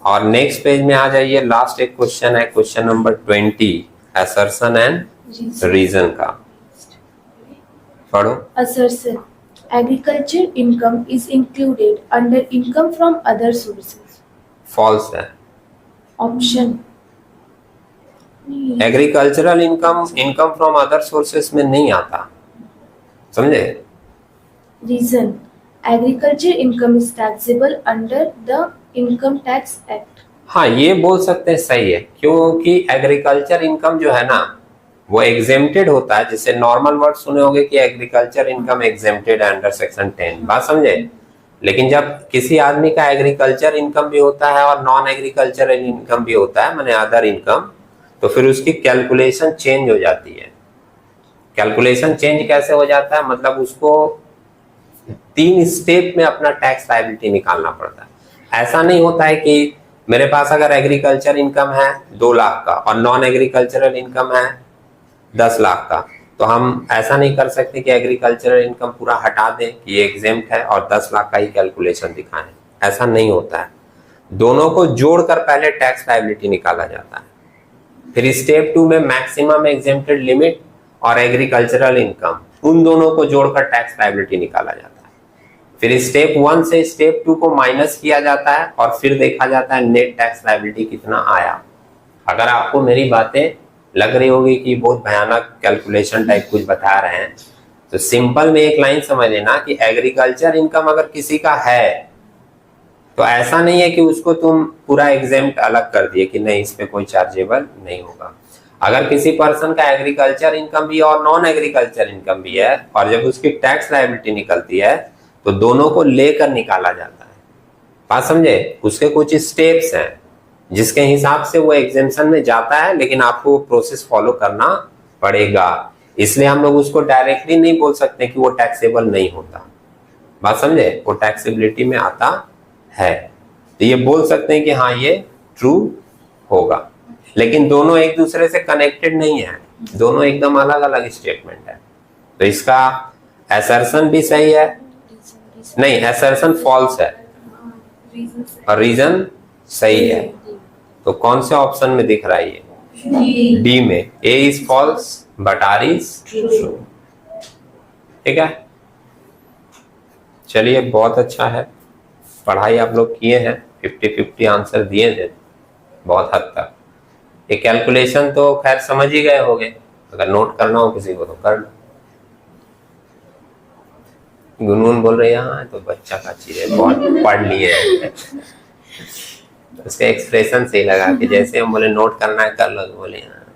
A: और नेक्स्ट पेज में आ जाइए, लास्ट एक क्वेश्चन है, question number 20, assertion and reason का। पढ़ो।
B: Assertion. Agriculture income is included under income from other sources.
A: False है।
B: Option.
A: Agricultural income income from other sources में नहीं आता, समझे।
B: Reason. Agriculture income is taxable under the Income Tax Act.
A: हाँ, ये बोल सकते हैं, सही है, क्योंकि एग्रीकल्चर इनकम जो है ना वो एग्जेम्प्टेड होता है। जैसे नॉर्मल वर्ड सुने होंगे कि agriculture income exempted under section 10, बात समझे। लेकिन जब किसी आदमी का एग्रीकल्चर इनकम भी होता है और नॉन एग्रीकल्चर इनकम भी होता है, माने अदर इनकम, तो फिर उसकी कैलकुलेशन चेंज हो जाती है। कैलकुलेशन चेंज कैसे हो जाता है? मतलब उसको 3 स्टेप में अपना टैक्स लायबिलिटी निकालना पड़ता है। ऐसा नहीं होता है कि मेरे पास अगर एग्रीकल्चर इनकम है 2 लाख का और नॉन एग्रीकल्चरल इनकम है 10 लाख का, तो हम ऐसा नहीं कर सकते कि एग्रीकल्चरल इनकम पूरा हटा दें कि ये एग्जेम्प्ट है और 10 लाख का ही कैलकुलेशन दिखाएं। ऐसा नहीं होता है, दोनों को जोड़कर पहले टैक्स लायबिलिटी निकाला जाता है। फिर स्टेप 2 में मैक्सिमम एग्जेम्प्टेड लिमिट और एग्रीकल्चरल इनकम, उन दोनों को जोड़कर टैक्स लायबिलिटी निकाला जाता है। फिर स्टेप 1 से स्टेप 2 को माइनस किया जाता है और फिर देखा जाता है नेट टैक्स लायबिलिटी कितना आया। अगर आपको मेरी बातें लग रही होगी कि बहुत भयानक कैलकुलेशन टाइप कुछ बता रहे हैं, तो सिंपल में एक लाइन समझ लेना कि एग्रीकल्चर इनकम अगर किसी का है तो ऐसा नहीं है कि उसको तुम पूरा एग्जेम्प्ट अलग कर दिए कि नहीं इस पे कोई चार्जेबल नहीं होगा। अगर किसी पर्सन का एग्रीकल्चर इनकम भी है और नॉन एग्रीकल्चर इनकम भी है और जब उसकी टैक्स लायबिलिटी निकलती है तो दोनों को लेकर निकाला जाता है। बात समझे? उसके कुछ स्टेप्स हैं जिसके हिसाब से वो एग्जेम्पशन में जाता है, लेकिन आपको प्रोसेस फॉलो करना पड़ेगा। इसलिए हम लोग उसको डायरेक्टली नहीं बोल सकते कि वो टैक्सेबल नहीं होता। बात समझे? वो टैक्सेबिलिटी में आता है, तो ये बोल सकते हैं कि हाँ ये ट्रू होगा, लेकिन दोनों एक दूसरे से कनेक्टेड नहीं है, दोनों एकदम अलग अलग स्टेटमेंट है। तो इसका असर्शन भी सही है, नहीं असर्शन फॉल्स है और रीजन सही है। तो कौन से ऑप्शन में दिख रहा है ये? डी में। A is false but R is true. ठीक है, चलिए बहुत अच्छा है, पढ़ाई आप लोग किए हैं, 50-50 आंसर दिए थे बहुत हद तक। ये कैलकुलेशन तो खैर समझ ही गए होंगे, अगर नोट करना हो किसी को तो कर लो। गुनगुन बोल रहे हैं तो बच्चा का चीज है, बहुत पढ़ लिए हैं। उसका एक्सप्रेशन सही लगा कि जैसे हम बोले नोट करना है कर लो, बोले हाँ।